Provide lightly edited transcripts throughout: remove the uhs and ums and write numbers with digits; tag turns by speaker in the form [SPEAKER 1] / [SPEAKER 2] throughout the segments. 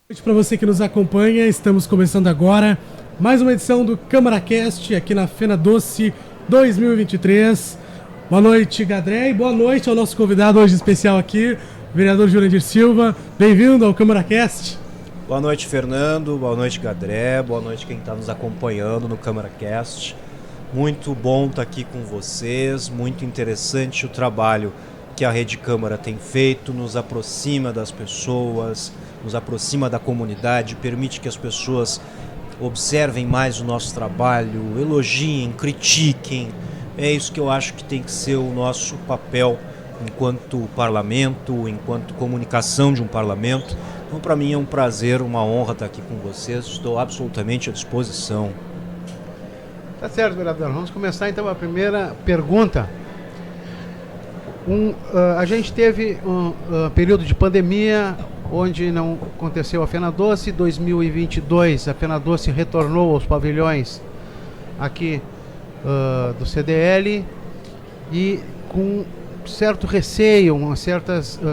[SPEAKER 1] Boa noite para você que nos acompanha, estamos começando agora mais uma edição do CâmaraCast aqui na Fena Doce 2023. Boa noite, Gadré, e boa noite ao nosso convidado hoje especial aqui, vereador Jurandir Silva. Bem-vindo ao CâmaraCast.
[SPEAKER 2] Boa noite, Fernando, boa noite, Gadré, boa noite quem está nos acompanhando no CâmaraCast. Muito bom estar aqui com vocês, muito interessante o trabalho que a Rede Câmara tem feito, nos aproxima das pessoas, nos aproxima da comunidade, permite que as pessoas observem mais o nosso trabalho, elogiem, critiquem. É isso que eu acho que tem que ser o nosso papel enquanto parlamento, enquanto comunicação de um parlamento. Então, para mim é um prazer, uma honra estar aqui com vocês, estou absolutamente à disposição.
[SPEAKER 3] Tá certo, vereador. Vamos começar então a primeira pergunta. A gente teve um período de pandemia onde não aconteceu a Fena Doce. 2022 a Fena Doce retornou aos pavilhões aqui do CDL e com certo receio,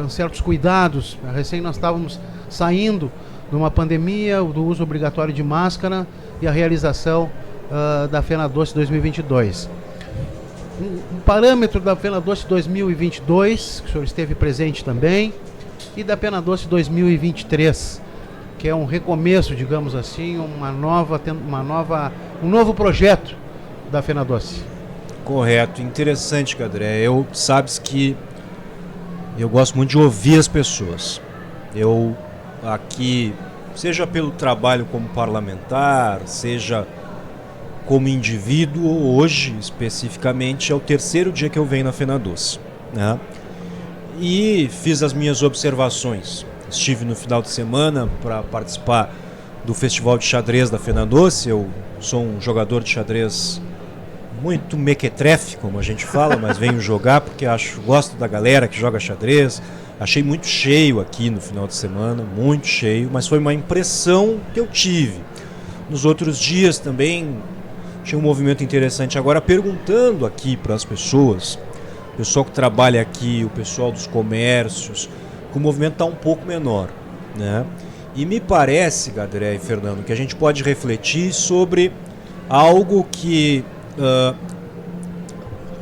[SPEAKER 3] certos cuidados. Recém nós estávamos saindo de uma pandemia, do uso obrigatório de máscara e a realização da Fena Doce 2022. Um parâmetro da Fena Doce 2022, que o senhor esteve presente também, e da Fena Doce 2023, que é um recomeço, digamos assim, um novo projeto da Fena Doce.
[SPEAKER 2] Correto, interessante, Gadré. Sabes que eu gosto muito de ouvir as pessoas. Eu aqui, seja pelo trabalho como parlamentar, seja como indivíduo, hoje especificamente é o terceiro dia que eu venho na Fena Doce, né? E fiz as minhas observações. Estive no final de semana para participar do Festival de Xadrez da Fena Doce. Eu sou um jogador de xadrez muito mequetrefe, como a gente fala, mas venho jogar porque gosto da galera que joga xadrez. Achei muito cheio aqui no final de semana, muito cheio, mas foi uma impressão que eu tive. Nos outros dias também tinha um movimento interessante. Agora, perguntando aqui para as pessoas, o pessoal que trabalha aqui, o pessoal dos comércios, que o movimento está um pouco menor, né? E me parece, Gadré e Fernando, que a gente pode refletir sobre algo que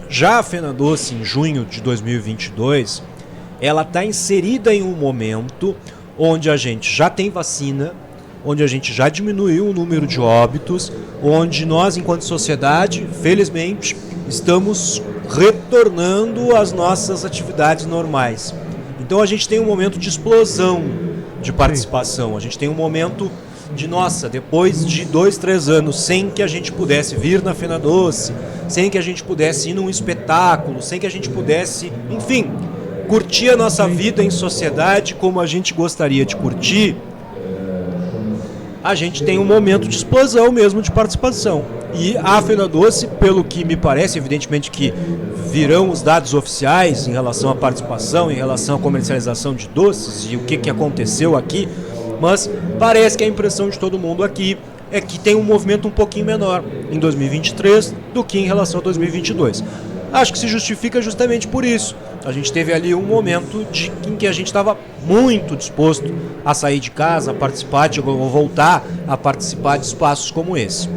[SPEAKER 2] já a Fena Doce, em junho de 2022, ela está inserida em um momento onde a gente já tem vacina, onde a gente já diminuiu o número de óbitos, onde nós, enquanto sociedade, felizmente, estamos retornando às nossas atividades normais. Então a gente tem um momento de explosão de participação, a gente tem um momento de, depois de 2, 3 anos, sem que a gente pudesse vir na Fena Doce, sem que a gente pudesse ir num espetáculo, sem que a gente pudesse, enfim, curtir a nossa vida em sociedade como a gente gostaria de curtir. A gente tem um momento de explosão mesmo de participação. E a Fena Doce, pelo que me parece, evidentemente que virão os dados oficiais em relação à participação, em relação à comercialização de doces e o que aconteceu aqui, mas parece que a impressão de todo mundo aqui é que tem um movimento um pouquinho menor em 2023 do que em relação a 2022. Acho que se justifica justamente por isso. A gente teve ali um momento em que a gente estava muito disposto a sair de casa, a participar, ou voltar a participar de espaços como esse.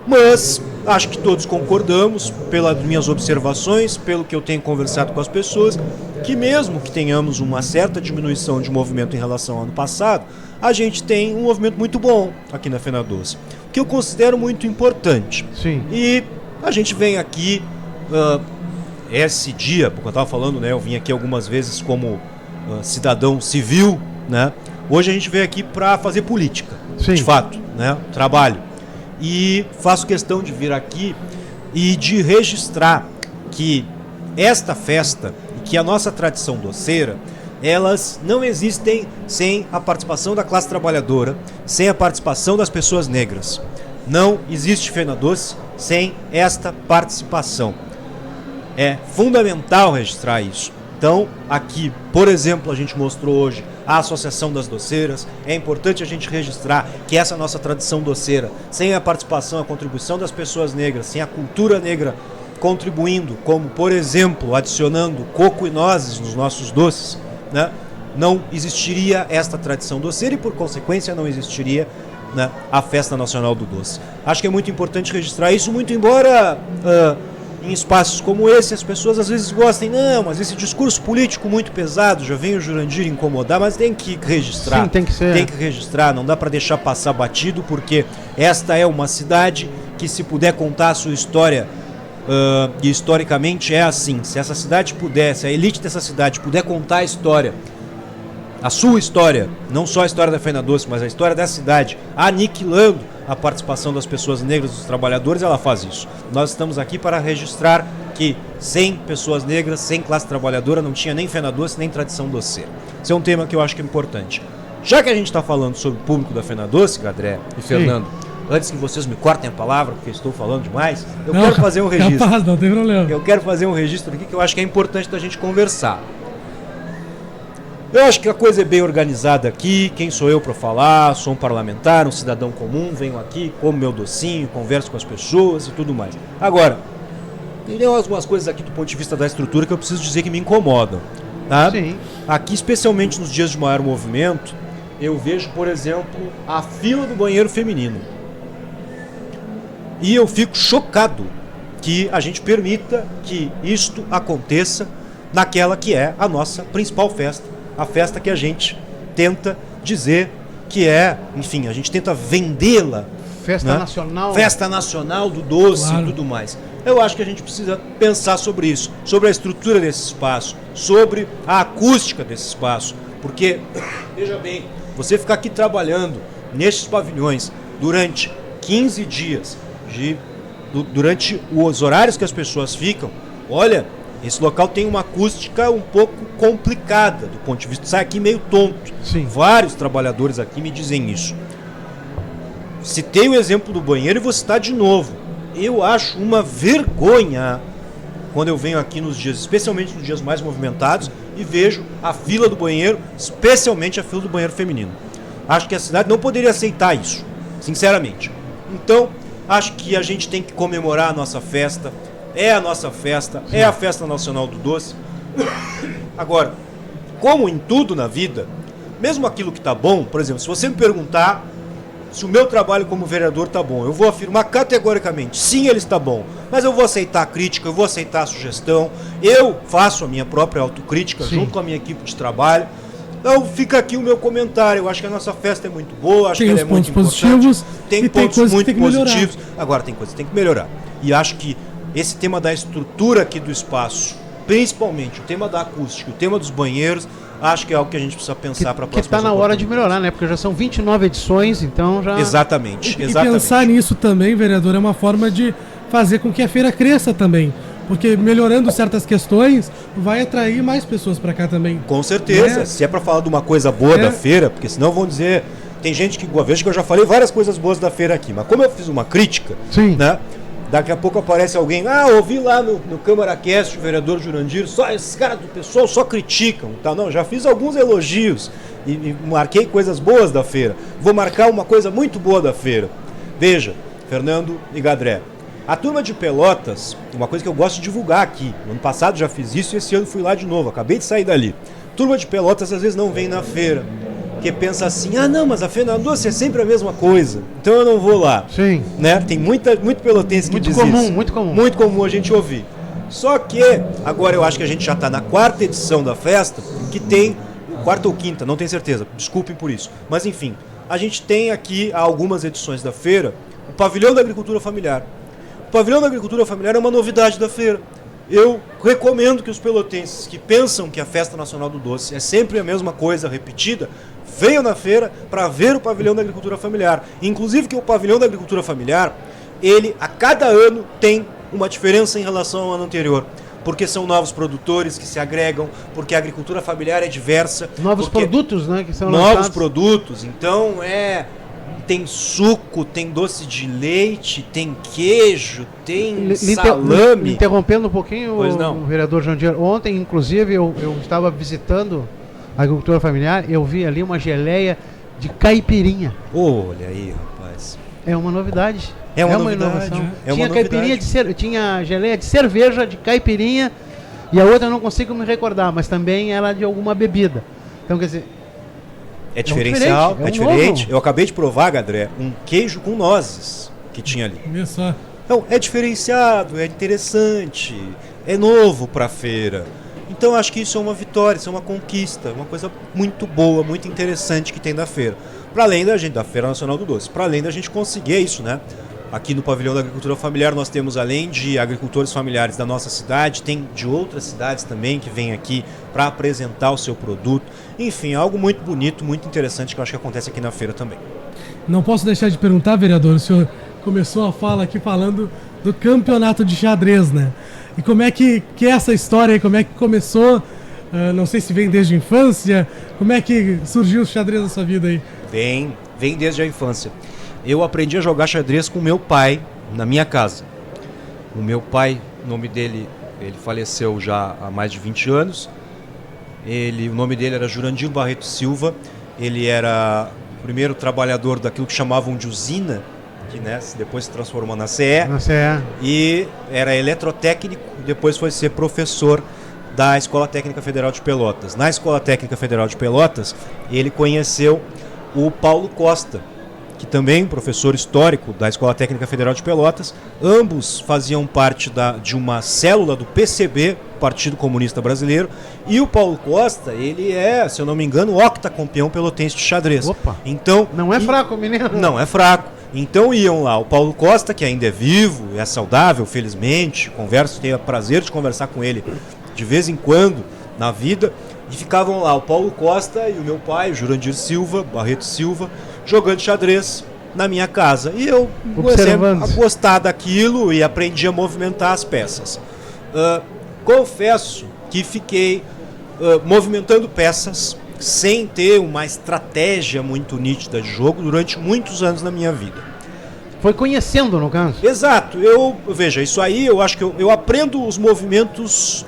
[SPEAKER 2] Mas acho que todos concordamos, pelas minhas observações, pelo que eu tenho conversado com as pessoas, que mesmo que tenhamos uma certa diminuição de movimento em relação ao ano passado, a gente tem um movimento muito bom aqui na Fena Doce, que eu considero muito importante.
[SPEAKER 3] Sim.
[SPEAKER 2] E a gente vem aqui, esse dia, porque eu estava falando, né, eu vim aqui algumas vezes como cidadão civil, né? Hoje a gente veio aqui para fazer política,
[SPEAKER 3] Sim.
[SPEAKER 2] De fato, né? Trabalho. E faço questão de vir aqui e de registrar que esta festa e que a nossa tradição doceira, elas não existem sem a participação da classe trabalhadora, sem a participação das pessoas negras. Não existe Fena Doce sem esta participação. É fundamental registrar isso. Então, aqui, por exemplo, a gente mostrou hoje a Associação das Doceiras. É importante a gente registrar que essa nossa tradição doceira, sem a participação, a contribuição das pessoas negras, sem a cultura negra contribuindo, como, por exemplo, adicionando coco e nozes nos nossos doces, né? não existiria esta tradição doceira e, por consequência, não existiria, né, a Festa Nacional do Doce. Acho que é muito importante registrar isso, muito embora em espaços como esse as pessoas às vezes gostem, não, mas esse discurso político muito pesado, já vem o Jurandir incomodar, mas tem que registrar.
[SPEAKER 3] Sim, tem que ser.
[SPEAKER 2] Tem que registrar, não dá para deixar passar batido, porque esta é uma cidade que, se puder contar a sua história, e historicamente é assim, se essa cidade puder, se a elite dessa cidade puder contar a história, a sua história, não só a história da Fena Doce, mas a história da cidade, aniquilando a participação das pessoas negras, dos trabalhadores, ela faz isso. Nós estamos aqui para registrar que sem pessoas negras, sem classe trabalhadora, não tinha nem Fena Doce, nem tradição doceira. Esse é um tema que eu acho que é importante. Já que a gente está falando sobre o público da Fena Doce, Gadré e Fernando, antes que vocês me cortem a palavra, porque eu estou falando demais, eu quero fazer um registro.
[SPEAKER 1] Capaz, não tem problema.
[SPEAKER 2] Eu quero fazer um registro aqui que eu acho que é importante da gente conversar. Eu acho que a coisa é bem organizada aqui. Quem sou eu para falar? Sou um parlamentar, um cidadão comum, venho aqui, como meu docinho, converso com as pessoas e tudo mais. Agora, tem algumas coisas aqui do ponto de vista da estrutura que eu preciso dizer que me incomodam. Tá?
[SPEAKER 3] Sim.
[SPEAKER 2] Aqui, especialmente nos dias de maior movimento, eu vejo, por exemplo, a fila do banheiro feminino. E eu fico chocado que a gente permita que isto aconteça naquela que é a nossa principal festa. A festa que a gente tenta dizer que é, enfim, a gente tenta vendê-la.
[SPEAKER 3] Festa
[SPEAKER 2] né?
[SPEAKER 3] nacional.
[SPEAKER 2] Festa nacional do doce,
[SPEAKER 1] claro,
[SPEAKER 2] e tudo mais. Eu acho que a gente precisa pensar sobre isso, sobre a estrutura desse espaço, sobre a acústica desse espaço. Porque, veja bem, você ficar aqui trabalhando nestes pavilhões durante 15 dias, durante os horários que as pessoas ficam, olha, esse local tem uma acústica um pouco complicada do ponto de vista, sai aqui meio tonto.
[SPEAKER 3] Sim.
[SPEAKER 2] Vários trabalhadores aqui me dizem isso. Citei o exemplo do banheiro e vou citar de novo. Eu acho uma vergonha quando eu venho aqui nos dias, especialmente nos dias mais movimentados, e vejo a fila do banheiro, especialmente a fila do banheiro feminino. Acho que a cidade não poderia aceitar isso, sinceramente. Então, acho que a gente tem que comemorar a nossa festa. É a nossa festa, é a Festa Nacional do Doce. Agora, como em tudo na vida, mesmo aquilo que está bom, por exemplo, se você me perguntar se o meu trabalho como vereador está bom, eu vou afirmar categoricamente, sim, ele está bom, mas eu vou aceitar a crítica, eu vou aceitar a sugestão, eu faço a minha própria autocrítica junto com a minha equipe de trabalho. Então fica aqui o meu comentário. Eu acho que a nossa festa é muito boa, acho que ela é muito importante. Tem pontos muito positivos. Agora tem coisas que tem que melhorar. E acho que esse tema da estrutura aqui do espaço, principalmente o tema da acústica, o tema dos banheiros, acho que é algo que a gente precisa pensar para a próxima.
[SPEAKER 3] Que está na hora de melhorar, né? Porque já são 29 edições, então já...
[SPEAKER 2] Exatamente.
[SPEAKER 1] E pensar nisso também, vereador, é uma forma de fazer com que a feira cresça também. Porque melhorando certas questões, vai atrair mais pessoas para cá também.
[SPEAKER 2] Com certeza. Se é para falar de uma coisa boa da feira, porque senão vão dizer... Tem gente que vejo que eu já falei várias coisas boas da feira aqui, mas como eu fiz uma crítica, né? Daqui a pouco aparece alguém, ouvi lá no CâmaraCast, o vereador Jurandir, só esses caras do pessoal só criticam. Tá? Não, já fiz alguns elogios e marquei coisas boas da feira. Vou marcar uma coisa muito boa da feira. Veja, Fernando e Gadré, a turma de Pelotas, uma coisa que eu gosto de divulgar aqui, no ano passado já fiz isso e esse ano fui lá de novo, acabei de sair dali. Turma de Pelotas às vezes não vem na feira, porque pensa assim, não, mas a Fena Doce é sempre a mesma coisa, então eu não vou lá.
[SPEAKER 3] Sim.
[SPEAKER 2] Né? Tem muito pelotense que diz isso.
[SPEAKER 3] Muito comum.
[SPEAKER 2] Muito comum a gente ouvir. Só que, agora eu acho que a gente já está na 4ª edição da festa, que tem, 4ª ou 5ª, não tenho certeza, desculpem por isso. Mas enfim, a gente tem aqui, há algumas edições da feira, o Pavilhão da Agricultura Familiar. O Pavilhão da Agricultura Familiar é uma novidade da feira. Eu recomendo que os pelotenses que pensam que a Festa Nacional do Doce é sempre a mesma coisa repetida, venham na feira para ver o Pavilhão da Agricultura Familiar. Inclusive que o Pavilhão da Agricultura Familiar, ele a cada ano tem uma diferença em relação ao ano anterior. Porque são novos produtores que se agregam, porque a agricultura familiar é diversa.
[SPEAKER 3] Novos produtos, né? Que são
[SPEAKER 2] novos
[SPEAKER 3] lançados.
[SPEAKER 2] Produtos, então tem suco, tem doce de leite, tem queijo, tem salame.
[SPEAKER 3] Interrompendo um pouquinho, o vereador Jandir, ontem, inclusive, eu estava visitando a agricultura familiar, eu vi ali uma geleia de caipirinha.
[SPEAKER 2] Olha aí, rapaz.
[SPEAKER 3] É uma novidade.
[SPEAKER 2] É uma inovação.
[SPEAKER 3] Tinha caipirinha tinha geleia de cerveja, de caipirinha, e a outra eu não consigo me recordar, mas também era de alguma bebida. Então, quer dizer,
[SPEAKER 2] É diferencial,
[SPEAKER 3] diferente, é
[SPEAKER 2] é
[SPEAKER 3] um
[SPEAKER 2] diferente.
[SPEAKER 3] novo.
[SPEAKER 2] Eu acabei de provar, Gadré, um queijo com nozes que tinha ali.
[SPEAKER 1] Vê só.
[SPEAKER 2] Então, é diferenciado, é interessante, é novo para a feira. Então, acho que isso é uma vitória, isso é uma conquista, uma coisa muito boa, muito interessante que tem da feira. Para além da Feira Nacional do Doce, para além da gente conseguir isso, né? Aqui no Pavilhão da Agricultura Familiar nós temos, além de agricultores familiares da nossa cidade, tem de outras cidades também que vêm aqui para apresentar o seu produto. Enfim, algo muito bonito, muito interessante que eu acho que acontece aqui na feira também.
[SPEAKER 1] Não posso deixar de perguntar, vereador, o senhor começou a fala aqui falando do campeonato de xadrez, né? E como é que é essa história aí, como é que começou? Não sei se vem desde a infância, como é que surgiu o xadrez na sua vida aí?
[SPEAKER 2] Vem desde a infância. Eu aprendi a jogar xadrez com meu pai na minha casa. O meu pai, o nome dele, ele faleceu já há mais de 20 anos. O nome dele era Jurandir Barreto Silva. Ele era o primeiro trabalhador daquilo que chamavam de usina, que né, depois se transformou na CE.
[SPEAKER 3] Na CE.
[SPEAKER 2] E era eletrotécnico, depois foi ser professor da Escola Técnica Federal de Pelotas. Na Escola Técnica Federal de Pelotas, ele conheceu o Paulo Costa, que também é professor histórico da Escola Técnica Federal de Pelotas. Ambos faziam parte de uma célula do PCB, Partido Comunista Brasileiro, e o Paulo Costa, ele é, se eu não me engano, octacampeão pelotense de xadrez.
[SPEAKER 3] Opa.
[SPEAKER 2] Então,
[SPEAKER 3] Não é fraco, menino.
[SPEAKER 2] não é fraco. Então iam lá o Paulo Costa, que ainda é vivo, é saudável, felizmente, tenho o prazer de conversar com ele de vez em quando na vida, e ficavam lá o Paulo Costa e o meu pai, o Jurandir Barreto Silva, jogando xadrez na minha casa. E eu comecei a gostar daquilo e aprendi a movimentar as peças. Confesso que fiquei movimentando peças sem ter uma estratégia muito nítida de jogo durante muitos anos na minha vida.
[SPEAKER 3] Foi conhecendo, no caso.
[SPEAKER 2] Exato. Veja, isso aí eu acho que eu aprendo os movimentos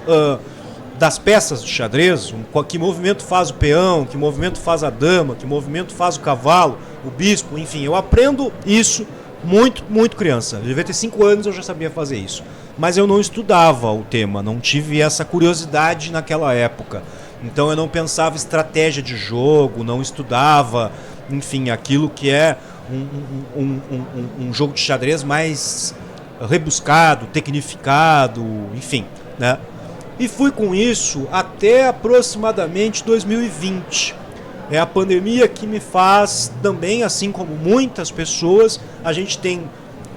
[SPEAKER 2] das peças de xadrez, que movimento faz o peão, que movimento faz a dama, que movimento faz o cavalo, o bispo, enfim, eu aprendo isso muito, muito criança. Eu devia ter 5 anos, eu já sabia fazer isso. Mas eu não estudava o tema, não tive essa curiosidade naquela época. Então eu não pensava estratégia de jogo, não estudava, enfim, aquilo que é um jogo de xadrez mais rebuscado, tecnificado, enfim, né? E fui com isso até aproximadamente 2020. É a pandemia que me faz também, assim como muitas pessoas, a gente tem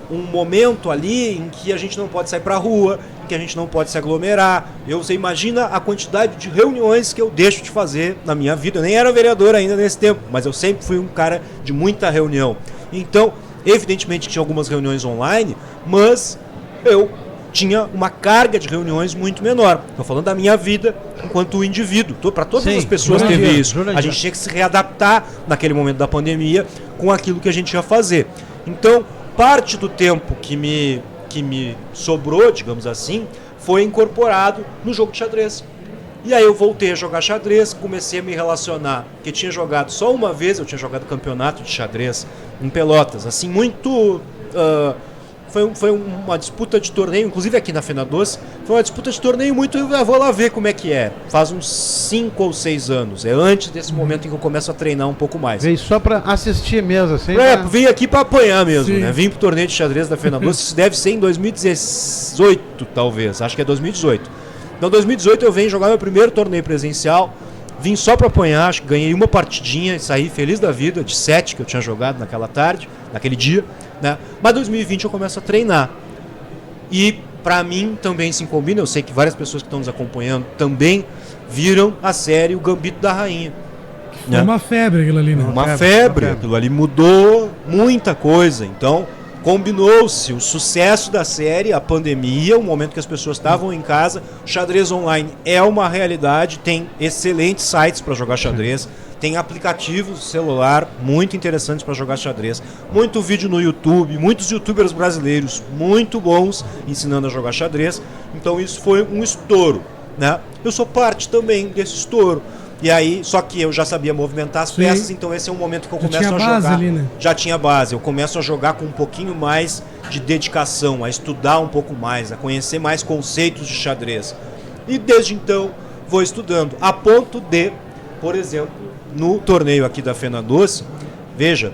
[SPEAKER 2] um momento ali em que a gente não pode sair para a rua, em que a gente não pode se aglomerar. Você imagina a quantidade de reuniões que eu deixo de fazer na minha vida. Eu nem era vereador ainda nesse tempo, mas eu sempre fui um cara de muita reunião. Então, evidentemente que tinha algumas reuniões online, mas eu tinha uma carga de reuniões muito menor. Estou falando da minha vida enquanto indivíduo. Para todas as pessoas teve isso. A gente tinha que se readaptar naquele momento da pandemia com aquilo que a gente ia fazer. Então, parte do tempo que me sobrou, digamos assim, foi incorporado no jogo de xadrez. E aí eu voltei a jogar xadrez, comecei a me relacionar, porque tinha jogado só uma vez, eu tinha jogado campeonato de xadrez em Pelotas, assim, muito... Foi uma disputa de torneio, inclusive aqui na Fena Doce, foi uma disputa de torneio muito, eu vou lá ver como é que é. Faz uns 5 ou 6 anos, é antes desse momento em que eu começo a treinar um pouco mais.
[SPEAKER 3] Veio só pra assistir mesmo, assim?
[SPEAKER 2] Vim aqui pra apanhar mesmo,
[SPEAKER 1] Sim.
[SPEAKER 2] né? Vim pro torneio de xadrez da Fena Doce, isso deve ser em 2018, talvez, acho que é 2018. Então, em 2018 eu venho jogar meu primeiro torneio presencial, vim só pra apanhar, acho que ganhei uma partidinha e saí feliz da vida, de 7 que eu tinha jogado naquela tarde, naquele dia, né? Mas em 2020 eu começo a treinar. E pra mim também se combina, eu sei que várias pessoas que estão nos acompanhando também viram a série O Gambito da Rainha.
[SPEAKER 1] Foi uma febre aquilo ali, né?
[SPEAKER 2] Uma febre, aquilo ali mudou muita coisa, então combinou-se o sucesso da série, a pandemia, o momento que as pessoas estavam em casa. O xadrez online é uma realidade, tem excelentes sites para jogar xadrez, tem aplicativos de celular muito interessantes para jogar xadrez, muito vídeo no YouTube, muitos youtubers brasileiros muito bons ensinando a jogar xadrez, então isso foi um estouro, né? Eu sou parte também desse estouro. E aí, só que eu já sabia movimentar as peças, então esse é um momento que eu começo a jogar.
[SPEAKER 1] Ali, né?
[SPEAKER 2] Já tinha base, eu começo a jogar com um pouquinho mais de dedicação, a estudar um pouco mais, a conhecer mais conceitos de xadrez. E desde então vou estudando, a ponto de por exemplo, no torneio aqui da Fena Doce, veja,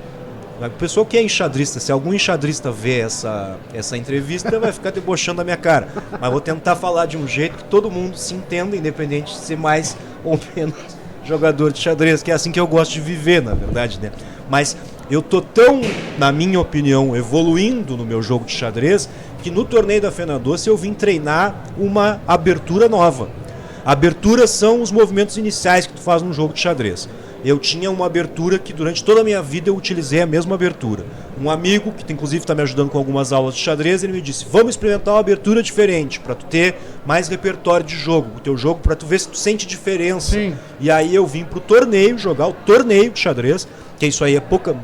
[SPEAKER 2] o pessoal que é enxadrista, se algum enxadrista vê essa entrevista, vai ficar debochando da minha cara. Mas vou tentar falar de um jeito que todo mundo se entenda, independente de ser mais ou menos jogador de xadrez, que é assim que eu gosto de viver, na verdade, né? Mas eu tô tão, na minha opinião, evoluindo no meu jogo de xadrez, que no torneio da Fena Doce eu vim treinar uma abertura nova. Aberturas são os movimentos iniciais que tu faz num jogo de xadrez. Eu tinha uma abertura que durante toda a minha vida eu utilizei a mesma abertura. Um amigo, que inclusive está me ajudando com algumas aulas de xadrez, ele me disse, vamos experimentar uma abertura diferente, para tu ter mais repertório de jogo, o teu jogo, para tu ver se tu sente diferença.
[SPEAKER 3] Sim.
[SPEAKER 2] E aí eu vim pro torneio, jogar o torneio de xadrez, que isso aí é pouca...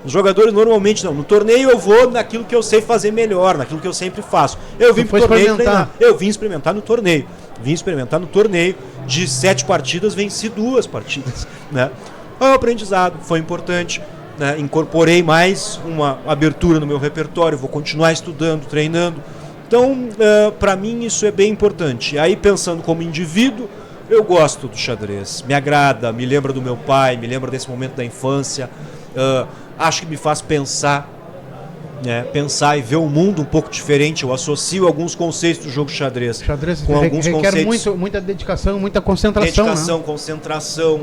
[SPEAKER 2] Os jogadores normalmente não. No torneio eu vou naquilo que eu sei fazer melhor, naquilo que eu sempre faço. Eu vim pro torneio treinar. Eu vim experimentar no torneio. De 7 partidas, venci 2 partidas, né? Foi um aprendizado, foi importante, né? Incorporei mais uma abertura no meu repertório, vou continuar estudando, treinando. Então, para mim isso é bem importante. E aí, pensando como indivíduo, eu gosto do xadrez, me agrada, me lembra do meu pai, me lembra desse momento da infância, acho que me faz pensar, né, pensar e ver o mundo um pouco diferente. Eu associo alguns conceitos do jogo de xadrez, com alguns
[SPEAKER 3] requer
[SPEAKER 2] conceitos.
[SPEAKER 3] muita dedicação, muita concentração.
[SPEAKER 2] Dedicação,
[SPEAKER 3] né?
[SPEAKER 2] concentração.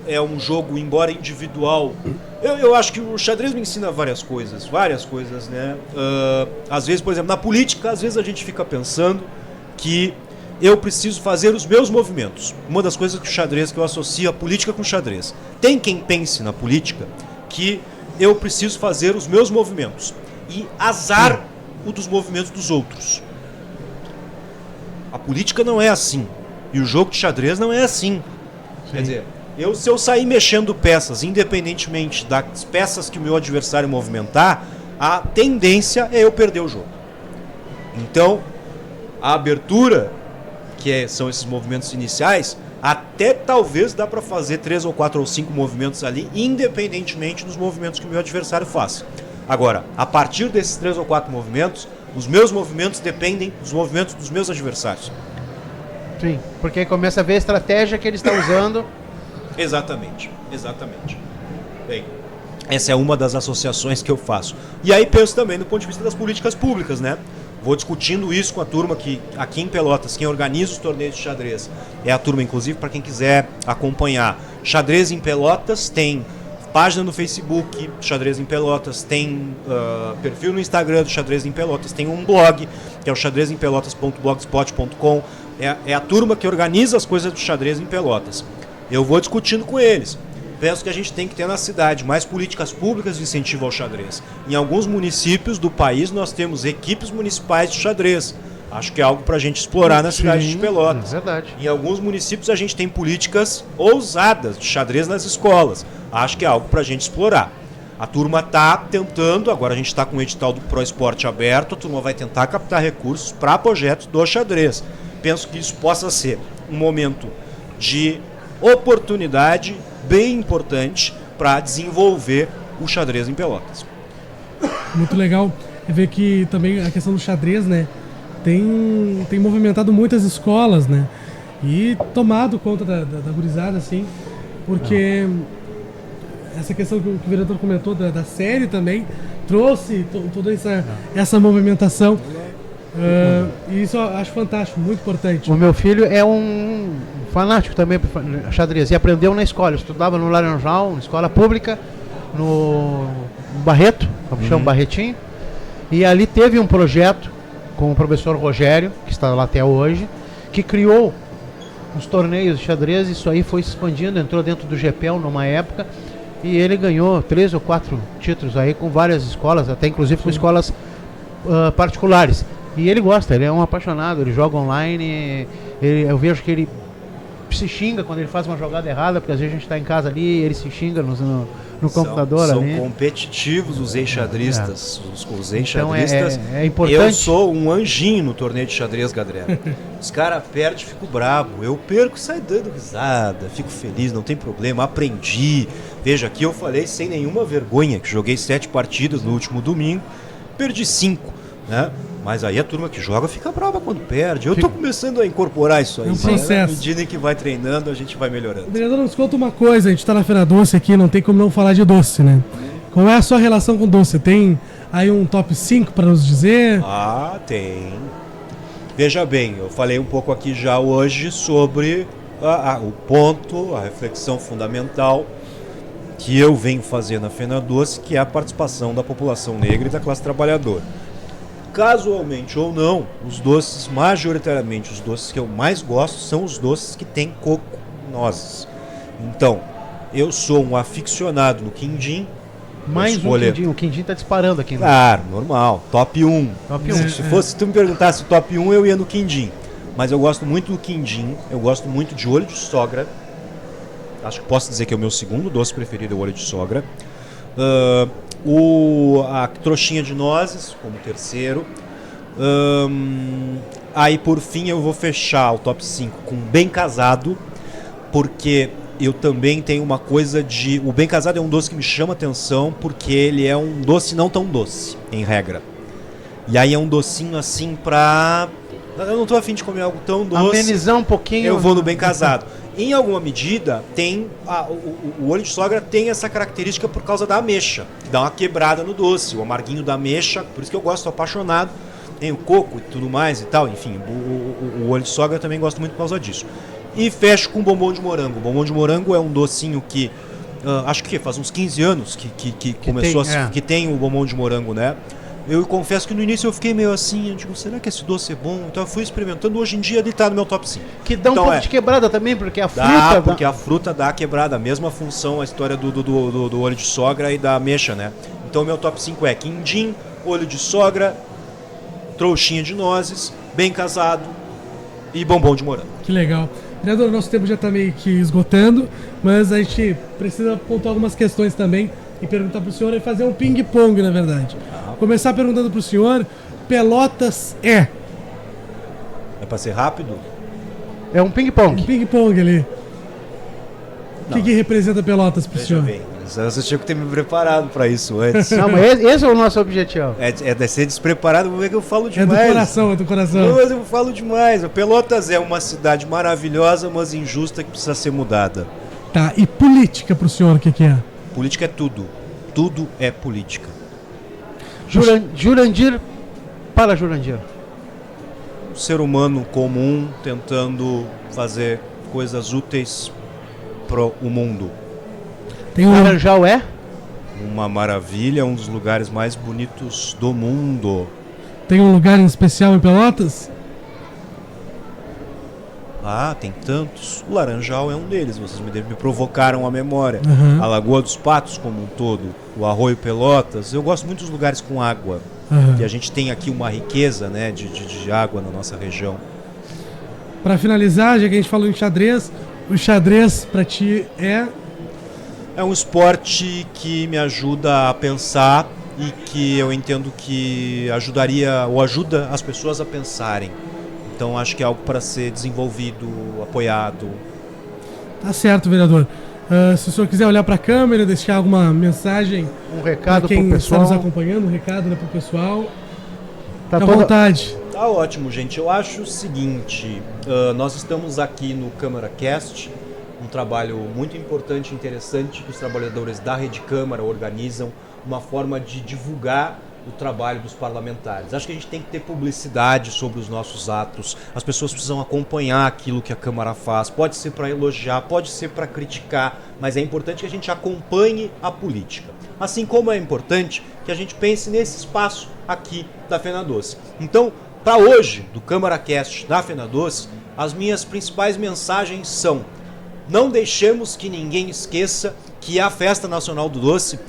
[SPEAKER 2] É um jogo, embora individual. Eu acho que o xadrez me ensina várias coisas, né? Às vezes, por exemplo, na política, às vezes a gente fica pensando que eu preciso fazer os meus movimentos. Uma das coisas que eu associo a política com xadrez. Tem quem pense na política que eu preciso fazer os meus movimentos e azar o dos movimentos dos outros. A política não é assim. E o jogo de xadrez não é assim. Sim. Quer dizer, se eu sair mexendo peças, independentemente das peças que o meu adversário movimentar, a tendência é eu perder o jogo. Então, a abertura, são esses movimentos iniciais, até talvez dá para fazer 3 ou 4 ou 5 movimentos ali, independentemente dos movimentos que o meu adversário faça. Agora, a partir desses 3 ou 4 movimentos, os meus movimentos dependem dos movimentos dos meus adversários.
[SPEAKER 3] Sim, porque aí começa a ver a estratégia que ele está usando.
[SPEAKER 2] Exatamente. Bem, essa é uma das associações que eu faço. E aí penso também do ponto de vista das políticas públicas, né? Vou discutindo isso com a turma que aqui em Pelotas, quem organiza os torneios de xadrez é a turma, inclusive, para quem quiser acompanhar. Xadrez em Pelotas tem página no Facebook, Xadrez em Pelotas, tem perfil no Instagram do Xadrez em Pelotas, tem um blog, que é o xadrezempelotas.blogspot.com. É a turma que organiza as coisas do xadrez em Pelotas. Eu vou discutindo com eles. Penso que a gente tem que ter na cidade mais políticas públicas de incentivo ao xadrez. Em alguns municípios do país nós temos equipes municipais de xadrez. Acho que é algo para a gente explorar na cidade de Pelotas.
[SPEAKER 3] É verdade.
[SPEAKER 2] Em alguns municípios a gente tem políticas ousadas de xadrez nas escolas. Acho que é algo para a gente explorar. A turma está tentando, agora a gente está com o edital do Pro Esporte aberto, a turma vai tentar captar recursos para projetos do xadrez. Penso que isso possa ser um momento de oportunidade bem importante para desenvolver o xadrez em Pelotas.
[SPEAKER 1] Muito legal ver que também a questão do xadrez, né, tem movimentado muitas escolas, né, e tomado conta da gurizada, assim, porque essa questão que o vereador comentou da série também trouxe toda essa movimentação. E isso eu acho fantástico, muito importante.
[SPEAKER 3] O meu filho é um fanático também por xadrez e aprendeu na escola. Eu estudava no Laranjal, escola pública, no Barreto, chama Barretinho, e ali teve um projeto com o professor Rogério, que está lá até hoje, que criou os torneios de xadrez. Isso aí foi se expandindo, entrou dentro do GPEL numa época, e ele ganhou 3 ou 4 títulos aí com várias escolas, até inclusive com escolas particulares. E ele gosta, ele é um apaixonado, ele joga online, eu vejo que ele se xinga quando ele faz uma jogada errada, porque às vezes a gente está em casa ali e ele se xinga no computador ali.
[SPEAKER 2] São competitivos os ex-xadristas. Os ex-xadristas.
[SPEAKER 3] Então é importante.
[SPEAKER 2] Eu sou um anjinho no torneio de xadrez, Gadré. Os caras perdem e fico bravo. Eu perco e saio dando risada, fico feliz, não tem problema, aprendi. Veja, aqui eu falei sem nenhuma vergonha que joguei 7 partidas no último domingo, perdi 5. né? Mas aí a turma que joga fica brava quando perde. Eu tô começando a incorporar isso aí.
[SPEAKER 1] É um processo.
[SPEAKER 2] Né? À medida em que vai treinando, a gente vai melhorando.
[SPEAKER 1] Vereador, nos conta uma coisa, a gente tá na Feira Doce aqui, não tem como não falar de doce, né? Qual é a sua relação com doce? Tem aí um top 5 para nos dizer?
[SPEAKER 2] Ah, tem. Veja bem, eu falei um pouco aqui já hoje sobre o ponto, a reflexão fundamental que eu venho fazer na Fena Doce, que é a participação da população negra e da classe trabalhadora. Casualmente ou não, os doces, majoritariamente os doces que eu mais gosto, são os doces que tem coco, nozes. Então, eu sou um aficionado no quindim.
[SPEAKER 3] Mais um quindim, o quindim tá disparando aqui, né?
[SPEAKER 2] Claro, normal, top 1.
[SPEAKER 3] Top 1.
[SPEAKER 2] Se tu me perguntasse o top 1, eu ia no quindim. Mas eu gosto muito do quindim, eu gosto muito de olho de sogra. Acho que posso dizer que é o meu segundo doce preferido, é o olho de sogra. A trouxinha de nozes, como terceiro. Aí por fim eu vou fechar o top 5 com bem casado, porque eu também tenho uma coisa de... O bem casado é um doce que me chama atenção, porque ele é um doce não tão doce, em regra. E aí é um docinho assim pra... Eu não tô afim de comer algo tão doce.
[SPEAKER 3] Amenizar um pouquinho.
[SPEAKER 2] Eu vou no bem casado. Em alguma medida, tem o olho de sogra tem essa característica por causa da ameixa, que dá uma quebrada no doce, o amarguinho da ameixa, por isso que eu gosto, sou apaixonado. Tem o coco e tudo mais e tal, enfim, o olho de sogra eu também gosto muito por causa disso. E fecho com bombom de morango. O bombom de morango é um docinho que, acho que faz uns 15 anos que começou que tem o bombom de morango, né? Eu confesso que no início eu fiquei meio assim, eu digo, será que esse doce é bom? Então eu fui experimentando, hoje em dia ele tá no meu top 5.
[SPEAKER 3] Que dá um
[SPEAKER 2] então,
[SPEAKER 3] pouco de quebrada também, porque a fruta...
[SPEAKER 2] Porque a fruta dá a quebrada, a mesma função, a história do olho de sogra e da ameixa, né? Então o meu top 5 é quindim, olho de sogra, trouxinha de nozes, bem casado e bombom de morango.
[SPEAKER 1] Que legal. Vereador, nosso tempo já tá meio que esgotando, mas a gente precisa pontuar algumas questões também e perguntar pro senhor e fazer um ping-pong, na verdade. Começar perguntando pro senhor, Pelotas é
[SPEAKER 2] pra ser rápido?
[SPEAKER 3] É um ping-pong.
[SPEAKER 1] Um ping-pong ali. O que representa Pelotas pro senhor?
[SPEAKER 2] Bem, você tinha que ter me preparado pra isso antes.
[SPEAKER 3] Não, mas esse é o nosso objetivo.
[SPEAKER 2] É de ser despreparado, vou ver que eu falo demais.
[SPEAKER 1] É do coração, é do coração.
[SPEAKER 2] Não, mas eu falo demais. Pelotas é uma cidade maravilhosa, mas injusta, que precisa ser mudada.
[SPEAKER 1] Tá, e política pro senhor, o que é?
[SPEAKER 2] Política é tudo. Tudo é política.
[SPEAKER 3] Jurandir para Jurandir.
[SPEAKER 2] Um ser humano comum tentando fazer coisas úteis pro o mundo.
[SPEAKER 1] Tem um...
[SPEAKER 3] Laranjal é?
[SPEAKER 2] Uma maravilha, um dos lugares mais bonitos do mundo.
[SPEAKER 1] Tem um lugar em especial em Pelotas?
[SPEAKER 2] Ah, tem tantos. O Laranjal é um deles, vocês me provocaram a memória.
[SPEAKER 1] Uhum.
[SPEAKER 2] A Lagoa dos Patos como um todo, o Arroio Pelotas. Eu gosto muito dos lugares com água.
[SPEAKER 1] Uhum.
[SPEAKER 2] E a gente tem aqui uma riqueza, né, de água na nossa região.
[SPEAKER 1] Para finalizar, já que a gente falou em xadrez, o xadrez para ti é...
[SPEAKER 2] É um esporte que me ajuda a pensar e que eu entendo que ajudaria ou ajuda as pessoas a pensarem. Então acho que é algo para ser desenvolvido, apoiado.
[SPEAKER 1] Tá certo, vereador. Se o senhor quiser olhar para a câmera, deixar alguma mensagem,
[SPEAKER 3] um recado
[SPEAKER 1] para quem
[SPEAKER 3] pro pessoal
[SPEAKER 1] está nos acompanhando, um recado, né, pro pessoal.
[SPEAKER 3] Tá
[SPEAKER 1] à vontade.
[SPEAKER 2] Tá ótimo, gente. Eu acho o seguinte, nós estamos aqui no Câmara Cast, um trabalho muito importante e interessante que os trabalhadores da Rede Câmara organizam, uma forma de divulgar o trabalho dos parlamentares. Acho que a gente tem que ter publicidade sobre os nossos atos. As pessoas precisam acompanhar aquilo que a Câmara faz. Pode ser para elogiar, pode ser para criticar, mas é importante que a gente acompanhe a política. Assim como é importante que a gente pense nesse espaço aqui da Fena Doce. Então, para hoje, do Câmara Cast da Fena Doce, as minhas principais mensagens são: não deixemos que ninguém esqueça que a Festa Nacional do Doce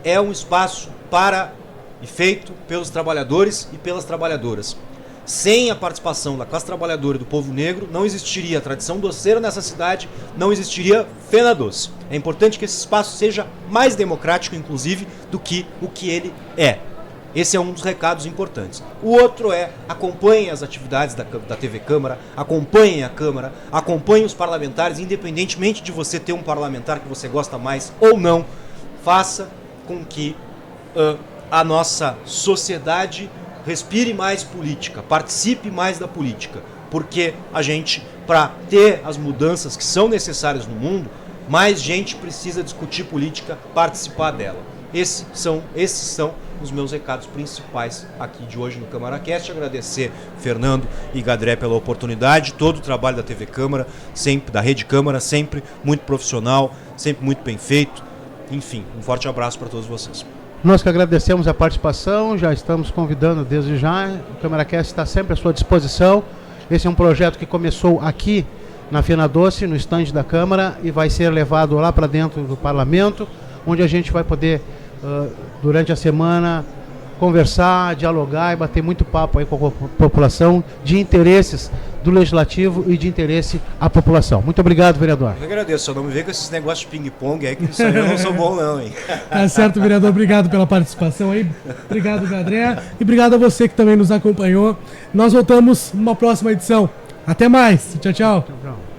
[SPEAKER 2] é um espaço para e feito pelos trabalhadores e pelas trabalhadoras. Sem a participação da classe trabalhadora e do povo negro, não existiria a tradição doceira nessa cidade, não existiria Fena Doce. É importante que esse espaço seja mais democrático, inclusive, do que o que ele é. Esse é um dos recados importantes. O outro é: acompanhem as atividades da TV Câmara, acompanhem a Câmara, acompanhem os parlamentares, independentemente de você ter um parlamentar que você gosta mais ou não, faça com que a nossa sociedade respire mais política, participe mais da política, porque a gente, para ter as mudanças que são necessárias no mundo, mais gente precisa discutir política, participar dela. Esses são os meus recados principais aqui de hoje no CâmaraCast. Agradecer Fernando e Gadré pela oportunidade, todo o trabalho da TV Câmara, sempre da Rede Câmara, sempre muito profissional, sempre muito bem feito. Enfim, um forte abraço para todos vocês.
[SPEAKER 3] Nós que agradecemos a participação, já estamos convidando desde já, o CâmaraCast está sempre à sua disposição. Esse é um projeto que começou aqui na Fena Doce, no estande da Câmara, e vai ser levado lá para dentro do Parlamento, onde a gente vai poder, durante a semana, conversar, dialogar e bater muito papo aí com a população de interesses do Legislativo e de interesse à população. Muito obrigado, vereador.
[SPEAKER 2] Eu agradeço, só não me vê com esses negócios de ping-pong aí, que isso aí eu não sou bom não, hein?
[SPEAKER 1] Tá certo, vereador, obrigado pela participação aí, obrigado, Gadré, e obrigado a você que também nos acompanhou. Nós voltamos numa próxima edição. Até mais, tchau, tchau.
[SPEAKER 3] Tchau.